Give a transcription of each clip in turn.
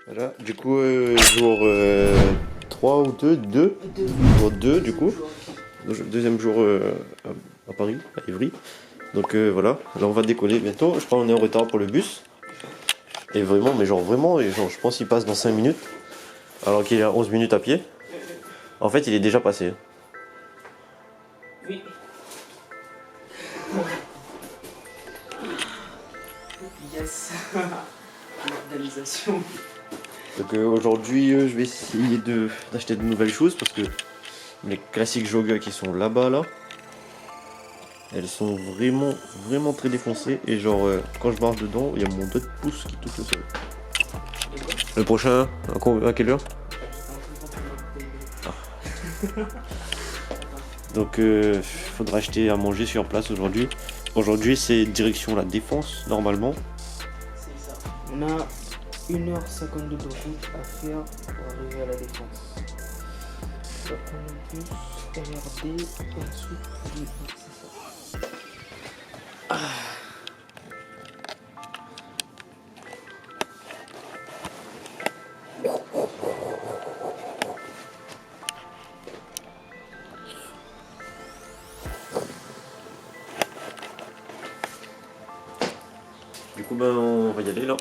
Voilà, du coup, jour 3 ou 2, 2. Jour 2 du coup. Deuxième jour à Paris, à Évry. Donc voilà, là on va décoller bientôt. Je crois qu'on est en retard pour le bus. Et vraiment, mais genre vraiment, et genre, je pense qu'il passe dans 5 minutes. Alors qu'il est à 11 minutes à pied. En fait, il est déjà passé. Oui. Yes. L'organisation. Donc aujourd'hui, je vais essayer d'acheter de nouvelles choses parce que les classiques Joga qui sont là-bas, là, elles sont vraiment très défoncées. Et genre, quand je marche dedans, il y a mon doigt de pouce qui touche le sol. Le prochain, à quelle heure? Donc faudra acheter à manger sur place aujourd'hui. Aujourd'hui c'est direction la Défense normalement. C'est ça. On a 1h52 de route à faire pour arriver à la Défense. On va prendre le bus, RRD et ensuite c'est ça. Du coup ben on va y aller là.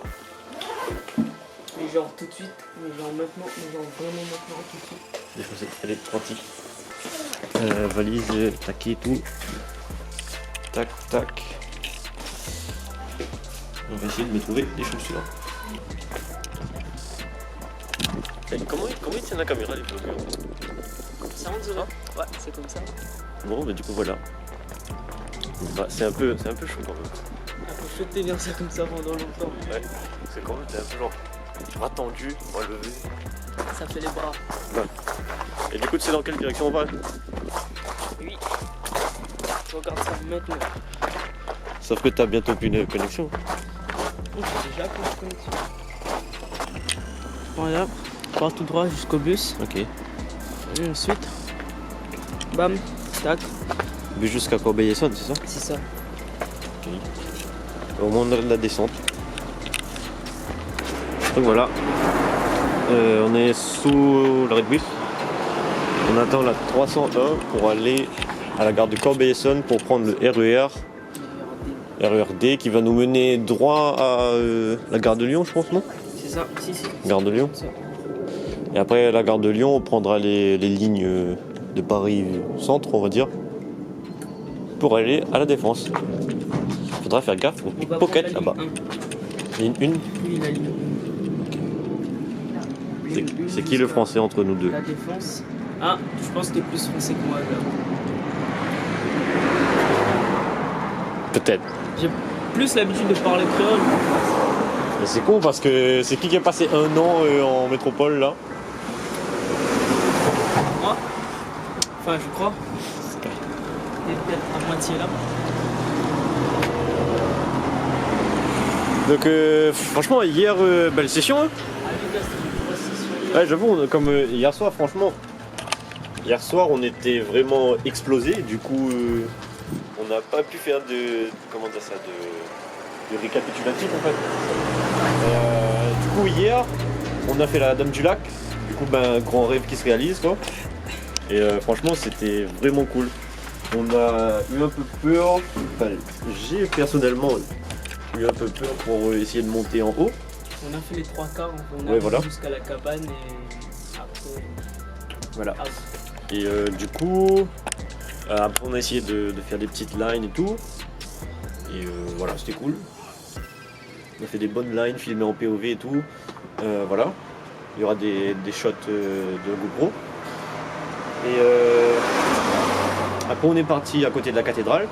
Mais genre tout de suite, mais genre maintenant, mais genre vraiment maintenant tout de suite. Les chaussettes, elle est pratique. Valise, taquet et tout. Tac tac. On va essayer de me trouver des chaussures. Comment ils tiennent la caméra les vlogueurs? Ça on dirait. Ouais, c'est comme ça. Bon bah du coup voilà. Bah, c'est un peu chaud quand même. Un peu chaud de tenir ça comme ça pendant longtemps. Ouais, c'est quand même un peu genre bras tendus, bras levés. Ça fait les bras. Ouais. Et du coup tu sais dans quelle direction on va? Oui. Je regarde ça maintenant. Sauf que t'as bientôt plus une connexion. Oh, j'ai déjà plus de connexion. Voilà, on part tout droit jusqu'au bus. Ok. Et ensuite, bam, tac, Mais jusqu'à Corbeil-Essonnes, c'est ça? c'est ça. Ok. Au moment de la descente. Donc voilà. On est sous l'arrêt de bus. On attend la 301 pour aller à la gare de Corbeil-Essonnes pour prendre le RERD qui va nous mener droit à la gare de Lyon, je pense, non? C'est ça, si. Gare de Lyon. Ça. Et après la gare de Lyon, on prendra les lignes de Paris Centre, on va dire, pour aller à la Défense. Faudra faire gaffe aux On va pickpockets prendre la là-bas. ligne Ligne 1. 1. Oui, la ligne C'est qui le français entre nous deux? La Défense. Ah, je pense que t'es plus français que moi là. Peut-être. J'ai plus l'habitude de parler créole. Mais c'est con parce que c'est qui a passé un an en métropole là? Moi. Enfin, je crois. T'es peut-être à moitié là. Donc franchement hier belle session hein. Ouais j'avoue comme hier soir franchement. Hier soir on était vraiment explosés, du coup on n'a pas pu faire de récapitulatif en fait. Du coup hier on a fait la Dame du Lac, du coup ben grand rêve qui se réalise quoi. Et franchement c'était vraiment cool. On a eu un peu peur, enfin j'ai personnellement eu un peu peur pour essayer de monter en haut. On a fait les 3 quarts, on a Ouais, voilà. jusqu'à la cabane et après. Voilà. Ah, Et du coup, après on a essayé de faire des petites lines et tout. Et voilà, c'était cool. On a fait des bonnes lines filmées en POV et tout. Voilà. Il y aura des shots de GoPro. Et après on est parti à côté de la cathédrale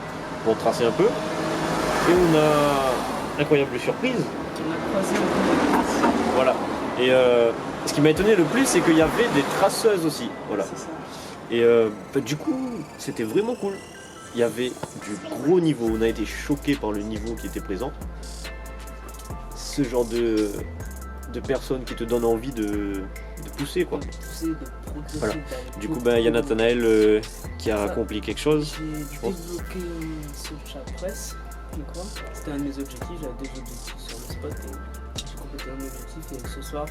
pour tracer un peu. Et on a incroyable surprise. on a croisé le Voilà. Et ce qui m'a étonné le plus, c'est qu'il y avait des traceuses aussi. Voilà. C'est ça. Et bah, du coup, c'était vraiment cool. Il y avait du gros niveau. On a été choqués par le niveau qui était présent. Ce genre de personnes qui te donnent envie de pousser quoi. De pousser, de progresser. Voilà. d'aller Du coup, beaucoup ben, il y a plus loin. Nathanaël qui a Ça. accompli quelque chose. J'ai pense. débloqué sur chaque presse, je crois. C'était un de mes objectifs, j'avais 2 objectifs sur le spot et j'ai complété un objectif et ce soir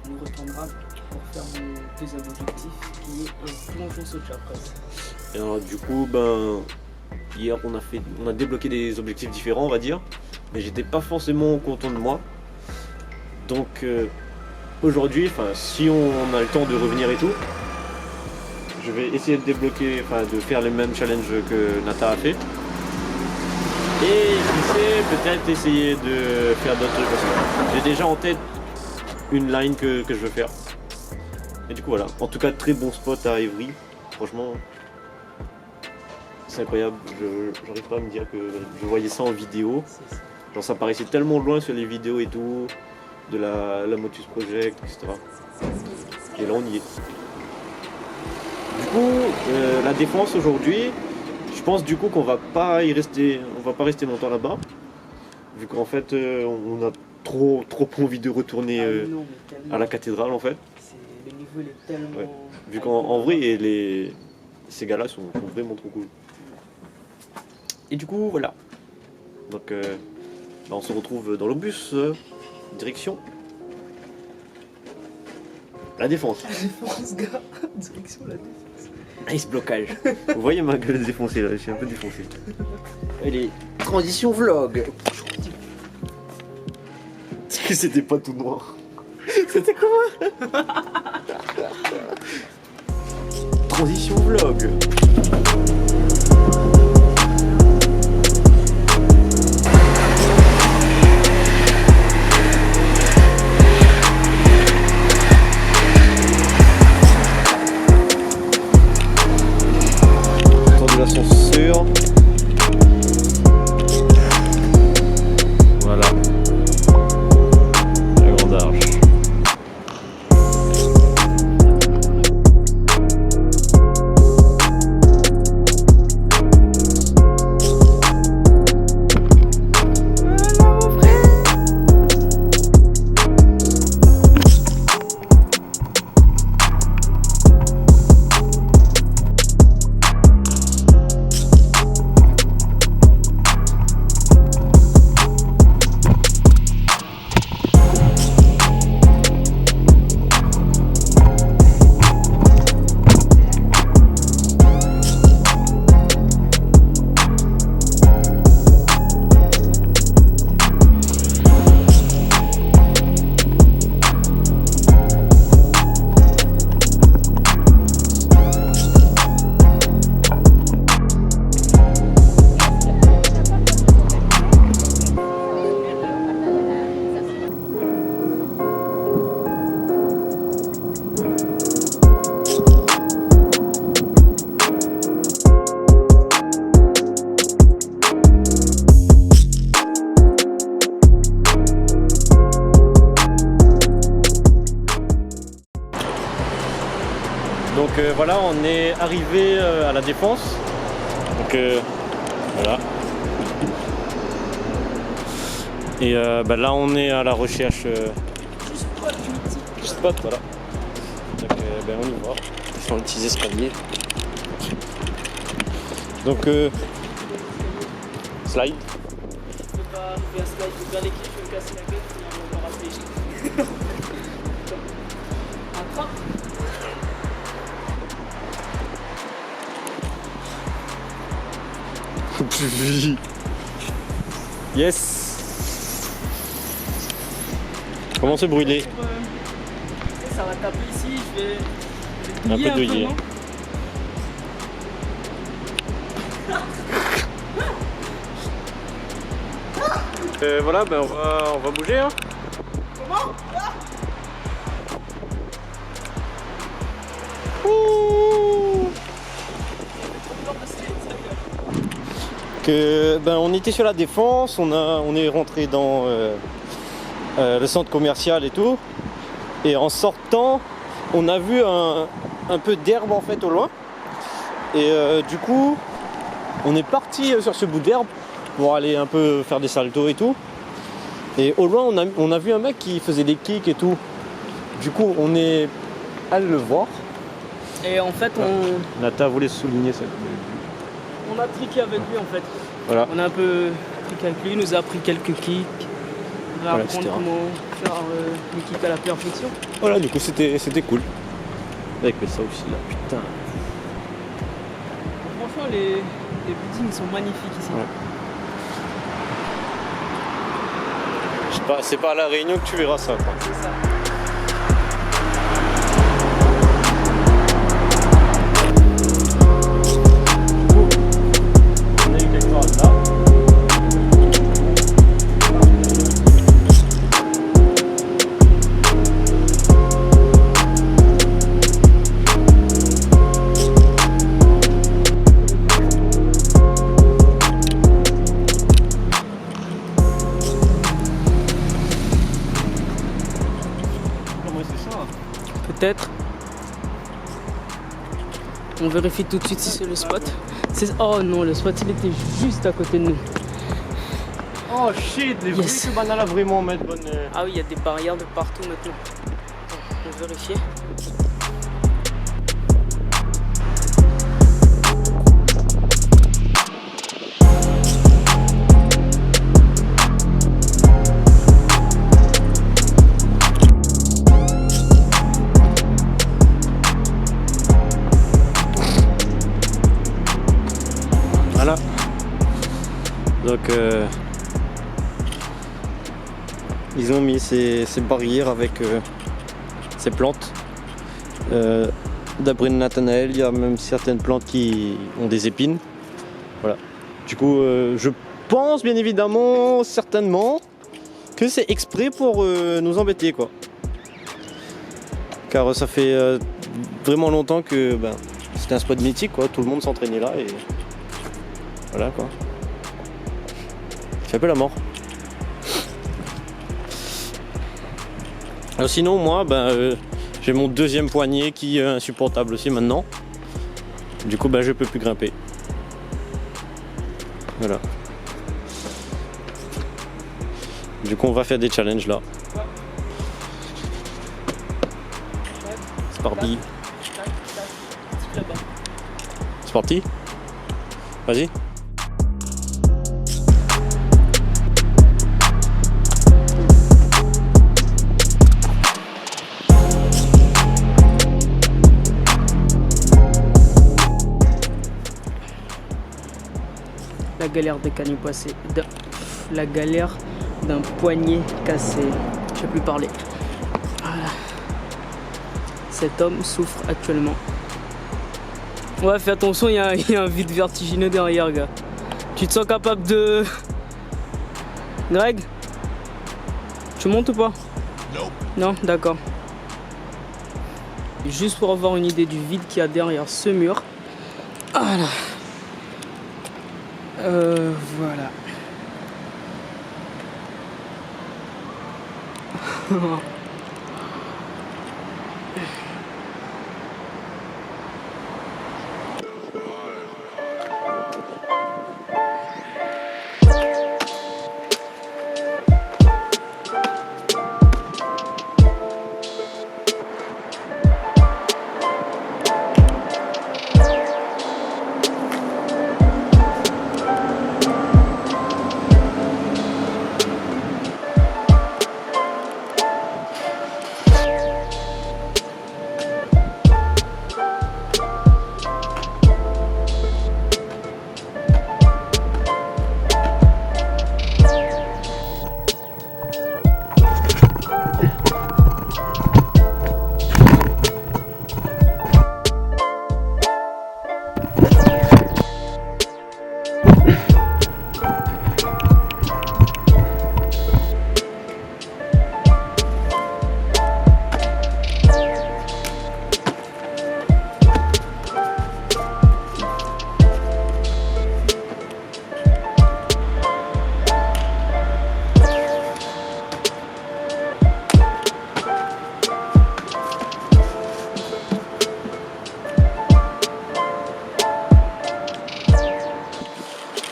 on y retournera pour faire mon deuxième objectif qui est un plongeon saut de chakras. Et alors, du coup, hier on a débloqué des objectifs différents, on va dire, mais j'étais pas forcément content de moi. Donc aujourd'hui, si on a le temps de revenir et tout, je vais essayer de débloquer, de faire les mêmes challenges que Nata a fait. Et qui sait, peut-être essayer de faire d'autres trucs aussi. J'ai déjà en tête une line que je veux faire. Et du coup voilà, en tout cas très bon spot à Évry, franchement c'est incroyable, j'arrive pas à me dire que je voyais ça en vidéo. Genre ça paraissait tellement loin sur les vidéos et tout, de la Motus Project, etc. Et là on y est. Du coup, la défense aujourd'hui, je pense du coup qu'on va pas rester longtemps là-bas, vu qu'en fait on a trop envie de retourner à la cathédrale en fait. Le niveau il est tellement... Ouais. Vu qu'en vrai ces gars-là sont vraiment trop cool. Et du coup voilà. Donc on se retrouve dans le bus, direction la défense. La défense, gars. Direction la défense. Ice blocage. Vous voyez ma gueule défoncée là, je suis un peu défoncé. Allez, transition vlog. C'était pas tout noir. C'était comment? Transition vlog. Entendu l'ascenseur. Voilà. La grande arche. Donc voilà, on est arrivé à la Défense. Donc voilà. Et là on est à la recherche du spot, voilà. Donc on y va. Sur les petits escaliers. Donc slide. Je peux pas faire un slide, je peux faire l'équipe, je peux me casser la gueule, et on va réfléchir. Attrape. Yes. Comment se brûler? Ça va taper ici, je vais Un peu douiller. non Voilà, on va bouger. Hein. Comment? On était sur la Défense, on est rentré dans le centre commercial et tout, et en sortant on a vu un peu d'herbe en fait au loin, et du coup on est parti sur ce bout d'herbe pour aller un peu faire des saltos et tout, et au loin on a vu un mec qui faisait des kicks et tout, du coup on est allé le voir. Et en fait Nata voulait souligner ça. on a triqué avec lui en fait. Voilà. On a un peu triqué avec lui, il nous a appris quelques kicks. On va Voilà, apprendre etc. comment faire les kicks à la perfection. Voilà, du coup c'était cool. Avec ça aussi là, putain. Franchement, les buildings sont magnifiques ici. Ouais. Je sais pas, c'est pas à La Réunion que tu verras ça quoi. C'est ça. On a eu quelque chose là. Peut-être. On vérifie tout de suite si c'est le spot. Oh non, le spot il était juste à côté de nous. Oh shit, les vrais que Banala vraiment mettre bonne. Ah oui, il y a des barrières de partout maintenant. On va vérifier. Voilà. Donc ils ont mis ces barrières avec ces plantes. D'après Nathanaël, il y a même certaines plantes qui ont des épines. Voilà. Du coup, je pense bien évidemment, certainement, que c'est exprès pour nous embêter quoi. Car ça fait vraiment longtemps que c'était un spot mythique quoi. Tout le monde s'entraînait là et voilà quoi. C'est un peu la mort. Alors sinon moi j'ai mon deuxième poignet qui est insupportable aussi maintenant. Du coup je peux plus grimper. Voilà. Du coup on va faire des challenges là. C'est parti. C'est parti. Vas-y. La galère des canets poissés. La galère d'un poignet cassé. Je ne sais plus parler. Voilà. Cet homme souffre actuellement. Ouais, fais attention, il y a un vide vertigineux derrière, gars. Tu te sens capable de... Greg? Tu montes ou pas? Non, d'accord. Juste pour avoir une idée du vide qu'il y a derrière ce mur. Voilà. Voilà.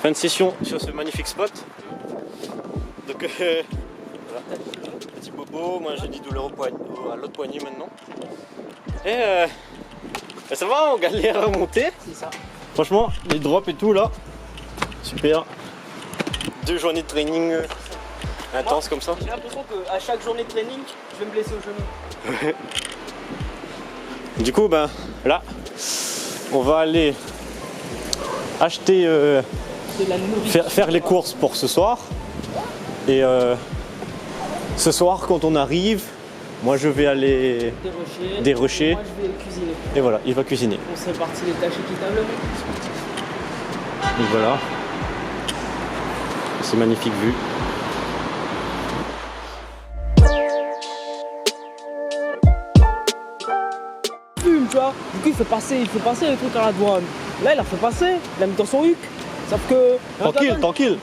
Fin de session sur ce magnifique spot. Donc voilà. Petit bobo, moi j'ai dit douleur à l'autre poignet maintenant. Et ça va, on galère à monter. C'est ça. Franchement, les drops et tout là, super. 2 journées de training intense comme ça. J'ai l'impression qu'à chaque journée de training, je vais me blesser au genou. Du coup, ben là, on va aller acheter, De la nourriture. faire les courses pour ce soir. Et ce soir, quand on arrive, moi je vais aller Des rochers. rochers. Moi, je vais cuisiner. Et voilà, il va cuisiner. On s'est parti les tâches équitablement. Donc voilà. C'est magnifique vue. Fume, tu vois. Du coup, il fait passer les trucs à la douane. Là, il a fait passer. Il a mis dans son huc. Sauf que. Tranquille, tranquille.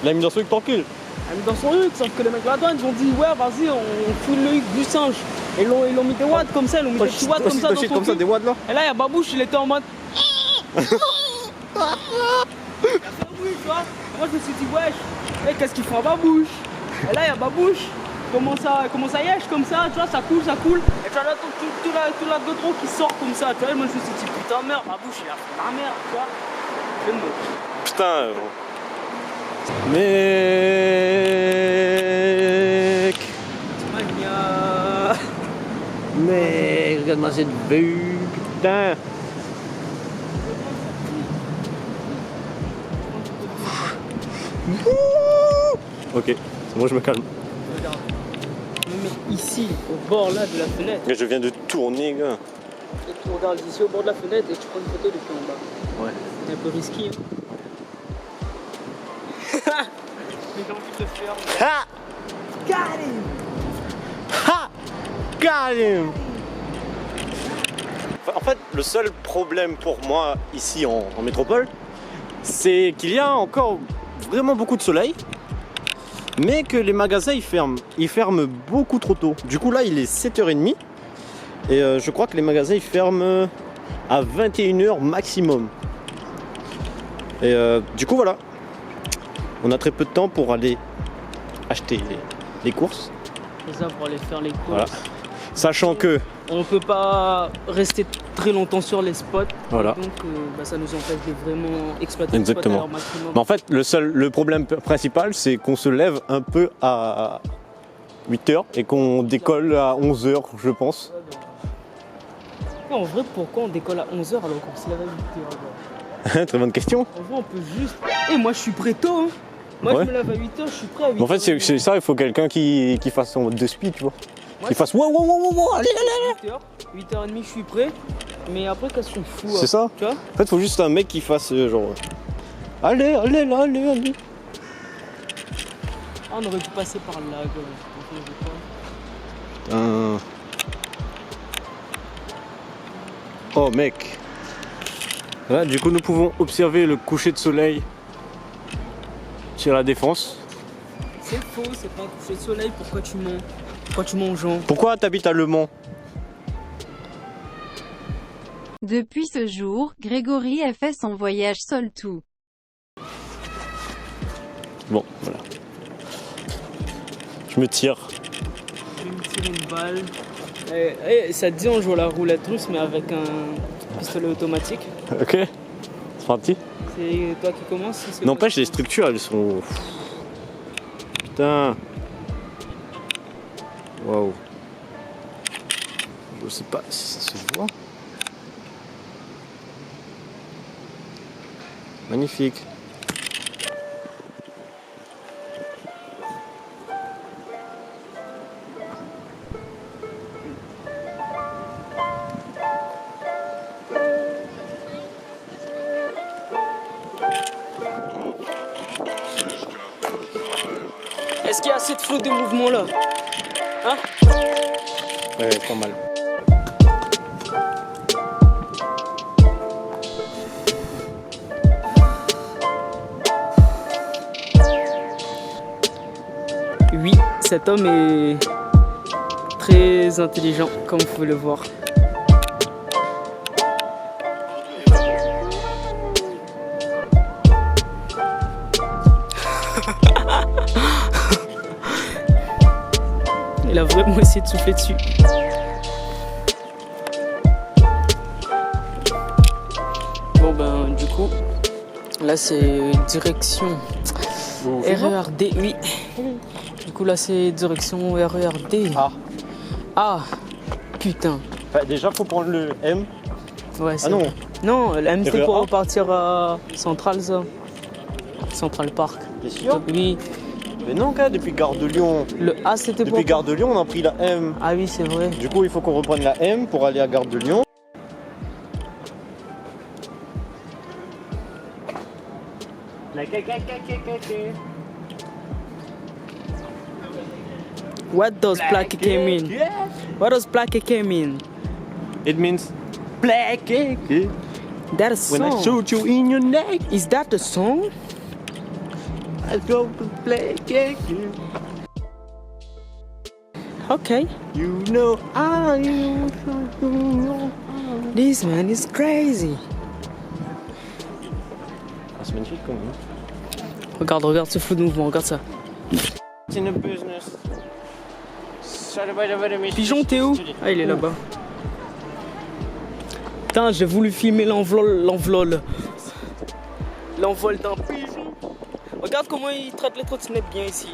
Il a mis dans son truc tranquille. Il a mis dans son huc. Sauf que les mecs de la douane, ils ont dit, ouais, vas-y, on fouille le huc du singe. Et ils l'ont mis des watts comme ça. Ils l'ont mis des petits watts comme ça. Dans son huc. des watts là. Et là, il y a Babouche, il était en mode. Il a fait un bruit, tu vois. Moi, je me suis dit, wesh, hey, qu'est-ce qu'il fait à Babouche? Et là, il y a Babouche, commence à yèche comme ça, tu vois, ça coule. Et tu vois, là, tout la godron qui sort comme ça, tu vois. Et moi, je me suis dit, putain, merde, Babouche, il a fait la merde, tu vois. Je me moque. Putain. Mec. Mania. Mec, regarde-moi cette vue. Putain. Ok, c'est bon, je me calme. Regarde. Je me mets ici, au bord là de la fenêtre. Mais je viens de tourner, gars. Et tu regardes ici au bord de la fenêtre et tu prends une photo depuis en bas. Ouais. C'est un peu risqué. Hein. Mais j'ai envie de le faire. Ha! Got him! Ha! Got him! En fait, le seul problème pour moi ici en métropole, c'est qu'il y a encore vraiment beaucoup de soleil, mais que les magasins ils ferment beaucoup trop tôt. Du coup là il est 7h30 et je crois que les magasins ils ferment à 21h maximum. Et du coup voilà, on a très peu de temps pour aller acheter les courses. C'est ça, pour aller faire les courses. Voilà. Sachant que On peut pas rester très longtemps sur les spots. voilà. Donc ça nous empêche de vraiment exploiter Exactement. les spots à leur maximum. Mais en fait, le problème principal, c'est qu'on se lève un peu à 8h et qu'on décolle à 11h, je pense. Mais en vrai, pourquoi on décolle à 11h alors qu'on se lève à 8h? Très bonne question. En vrai, on peut juste. Et moi, je suis prêt tôt. Hein. Moi, Ouais. je me lève à 8h, je suis prêt à 8h. Mais en fait, c'est ça, il faut quelqu'un qui fasse en mode de speed, tu vois. Moi, Qui fasse wow, allez, allez. 8h30, je suis prêt. Mais après, qu'est-ce qu'on fout? C'est ça. Tu vois? En fait, il faut juste un mec qui fasse genre. Allez, allez, là, allez, allez. Ah, on aurait pu passer par là, quoi. Putain. Oh, mec. Là, du coup, nous pouvons observer le coucher de soleil sur la Défense. C'est faux, c'est pas un coucher de soleil. Pourquoi tu mens? Pourquoi tu mens aux gens? Pourquoi t'habites à Le Mans? Depuis ce jour, Grégory a fait son voyage seul tout. Bon, voilà. Je me tire. Je vais me tirer une balle. Ça te dit, on joue à la roulette russe, mais avec un pistolet automatique. Ok. C'est parti. C'est toi qui commences? C'est N'empêche, les structures, elles sont. Putain. Waouh. Je sais pas si ça se voit. Magnifique. Est-ce qu'il y a assez de flow de mouvement là? Hein? Ouais, pas mal. Oui, cet homme est très intelligent, comme vous pouvez le voir. Il a vraiment essayé de souffler dessus. Bon ben du coup, là c'est direction RERD, oui. coup là c'est direction RERD. Ah. Ah, putain. Enfin, déjà, faut prendre le M. Ouais, Ah non. Non, le M c'est pour RER. repartir à Central ça. Central Park. T'es sûr? Oui. Mais non, gars, depuis Gare de Lyon. Le A c'était pour... Depuis Gare de Lyon, on a pris la M. Ah oui, c'est vrai. Du coup, il faut qu'on reprenne la M pour aller à Gare de Lyon. What does plaque mean? What does plaque mean? It means black cake. That a When I song. shoot you in your neck, Is that the song? I go to black cake. Okay. You know I. This man is crazy. Ah, c'est magnifique quand même. Regarde, regarde ce flou de mouvement, regarde ça. It's in a business. Pigeon, t'es où? Ah, il est là-bas. Putain, j'ai voulu filmer l'envol d'un pigeon. Regarde comment il traite les trottinettes bien ici.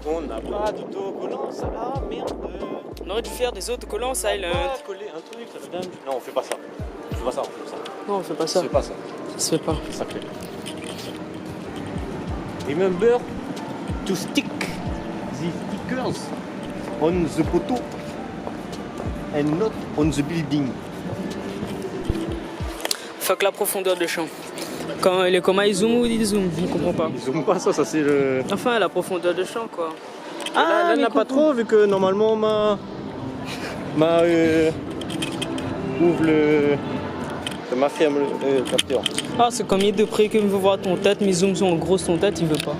On n'a pas d'autocollant, ça. Ah merde. On aurait dû faire des autocollants silent. Ah, coller un truc, ça fait dingue. Non, on fait pas ça. On fait pas ça, on fait pas ça. Non, on fait pas On ça. fait pas ça. Ça se fait pas. C'est sacré. Remember to stick the stickers on the poteau and not on the building. Fuck la profondeur de champ. Quand il est comme il zoom ou il zoom, je ne comprends pas. Ils zooment pas ça, ça c'est le. Enfin, la profondeur de champ quoi. Là, mais n'a pas coucou. trop vu que normalement ma ouvre le. Ma ferme le capteur. Ah, c'est comme il est de près qu'il veut voir ton tête, mais zoom sur en gros ton tête, il veut pas.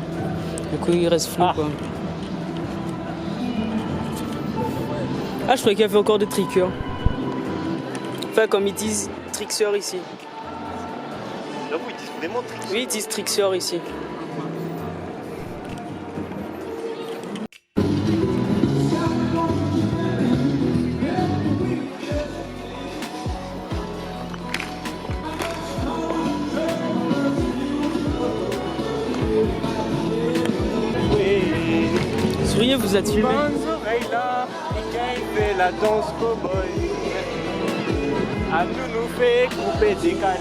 Du coup, il reste flou Ah. quoi. Ah, je croyais qu'il y avait encore des trickers. Enfin, comme ils disent trickster ici. J'avoue, ils disent vraiment trick. Oui, ils disent trickster ici. Souriez, vous êtes filmé. Bonnes oreilles là, et quand il fait la danse cowboy, à nous fait couper décalé.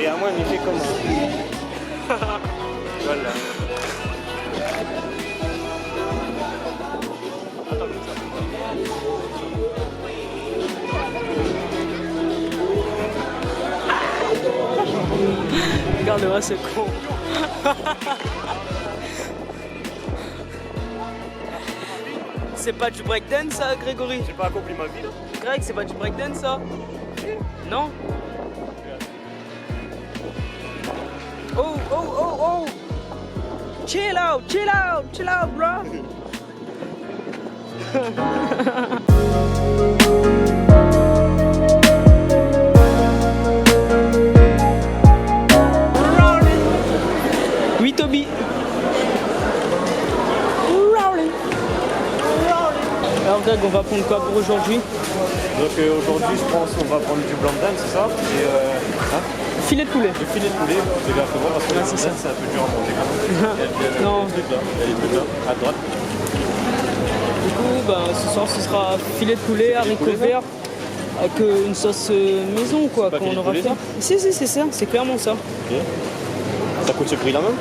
Et à moi, il fait comment? Voilà. Regarde-moi ce con. C'est pas du breakdance ça, Grégory? J'ai pas accompli ma vie là. Greg, c'est pas du breakdance ça? Non? Oh, oh, oh, oh! Chill out, bro! Oui, Toby. Alors Greg, on va prendre quoi pour aujourd'hui? Donc aujourd'hui, je pense qu'on va prendre du blanc de dinde, c'est ça? Et Filet de poulet. le filet de poulet, c'est bien moi parce que le blanc de dinde, c'est un peu dur à manger quand même. Non. Il y a des trucs là, il y a des trucs là, à droite. Du coup, ce soir, ce sera filet de poulet, haricots poulet, verts, avec une sauce maison, quoi, pas qu'on filet de aura poulet, fait. ça Si, c'est ça, c'est clairement ça. Ok. Ça coûte ce prix là même?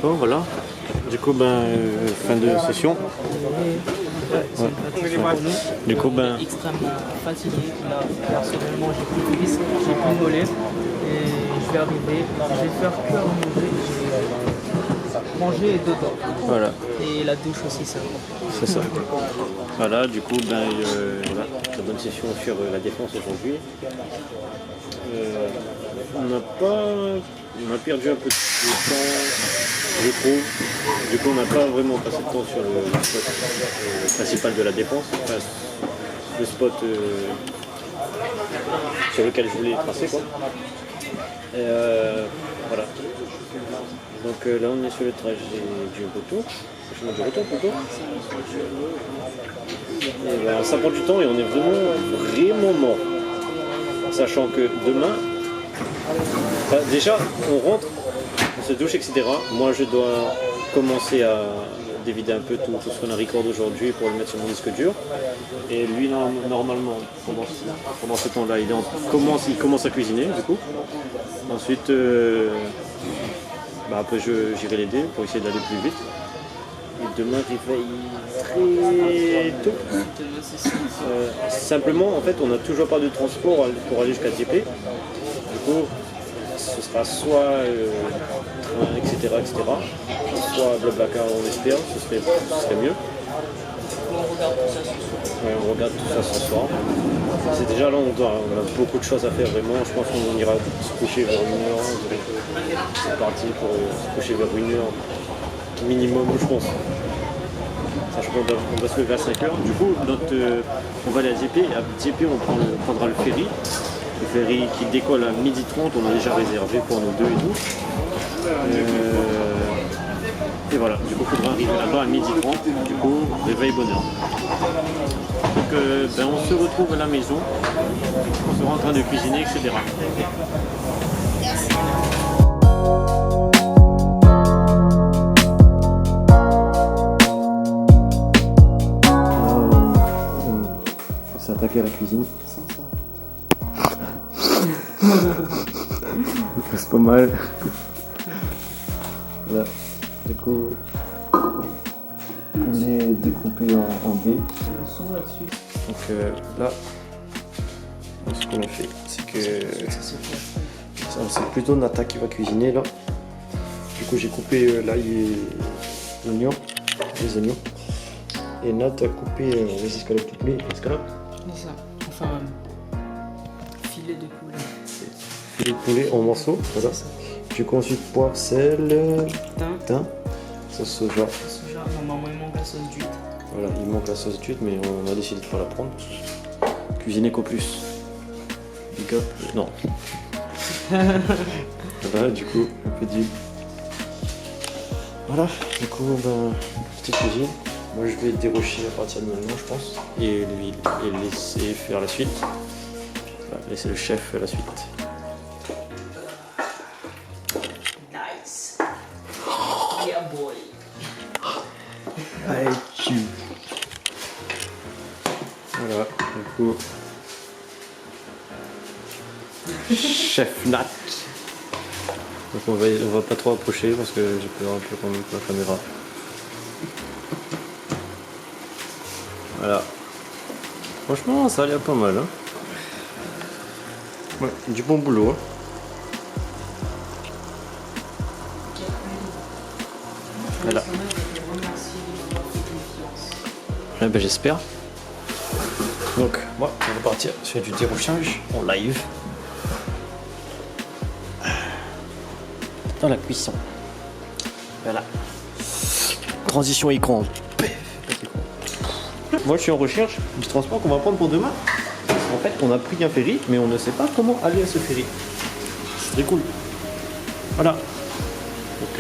Bon voilà, du coup fin de session. Ouais. Du coup Extrêmement fatigué. Là, personnellement, j'ai plus de cuisses, j'ai plus de mollets. Et je vais arriver, je vais faire que manger et dodo. voilà, Et la douche aussi, ça. c'est ça. Voilà, du coup voilà, très bonne session sur la défense aujourd'hui. On a perdu un peu de temps, je trouve. Du coup, on n'a pas vraiment passé de temps sur le spot principal de la défense, enfin, le spot sur lequel je voulais tracer, quoi. Et voilà. Donc là, on est sur le trajet du retour. le chemin du retour plutôt. Et ben, ça prend du temps et on est vraiment mort. Sachant que demain, enfin, déjà on rentre, on se douche, etc. Moi je dois commencer à dévider un peu tout ce qu'on a record aujourd'hui pour le mettre sur mon disque dur. Et lui normalement pendant ce temps-là il commence à cuisiner du coup. Ensuite après j'irai l'aider pour essayer d'aller plus vite. Et demain réveille très tôt. Simplement en fait on n'a toujours pas de transport pour aller jusqu'à Dieppe. Du coup ce sera soit train, etc., soit Blablacar, on espère, ce serait mieux. Ouais, on regarde tout ça ce soir. C'est déjà là, on a beaucoup de choses à faire vraiment. Je pense qu'on ira se coucher vers 1h. C'est parti pour se coucher vers 1h minimum, je pense. Sachant qu'on va se lever à 5h. Du coup, on va aller à Dieppe. À Dieppe, on prendra le ferry. Le ferry qui décolle à 12h30, on a déjà réservé pour nous deux et tout. Et voilà, du coup il faudra arriver là-bas à 12h30, du coup réveil bonheur. Donc on se retrouve à la maison, on sera en train de cuisiner, etc. On s'est attaqué à la cuisine. C'est pas mal. Voilà. Du coup, poulet découpé en dés. Le son là-dessus. Donc là, ce qu'on a fait, c'est que c'est plutôt Nata qui va cuisiner là. Du coup, j'ai coupé l'ail et l'oignon, les oignons. Et Nat a coupé les escalopes toutes mes escalopes. C'est ça. Enfin, filet de poulet. Filet de poulet en morceaux, voilà. Du coup, ensuite poivre, sel, thym, sauce soja. Soja, normalement il manque la sauce d'huître. Voilà, il manque la sauce d'huître, mais on a décidé de pas la prendre. Cuisiner qu'au plus. Big up. Non. Voilà, du coup, un peu d'huile. Voilà, du coup, petite cuisine. Moi, je vais dérocher à partir de maintenant, je pense. Et laisser faire la suite. Voilà, laisser le chef faire la suite. Nice. Yeah boy. Allez, tu. Voilà, du coup. Chef Nat. Donc on va pas trop approcher parce que j'ai peur un peu quand même pour la caméra. Voilà. Franchement, ça a l'air pas mal. Hein. Ouais, du bon boulot. Hein. Voilà. Ouais, ben, j'espère. Donc, moi, on va partir sur du dérochage en live. Dans la cuisson. Voilà. Transition écran. Moi, je suis en recherche du transport qu'on va prendre pour demain. En fait, on a pris un ferry, mais on ne sait pas comment aller à ce ferry. C'est très cool. Voilà. Donc,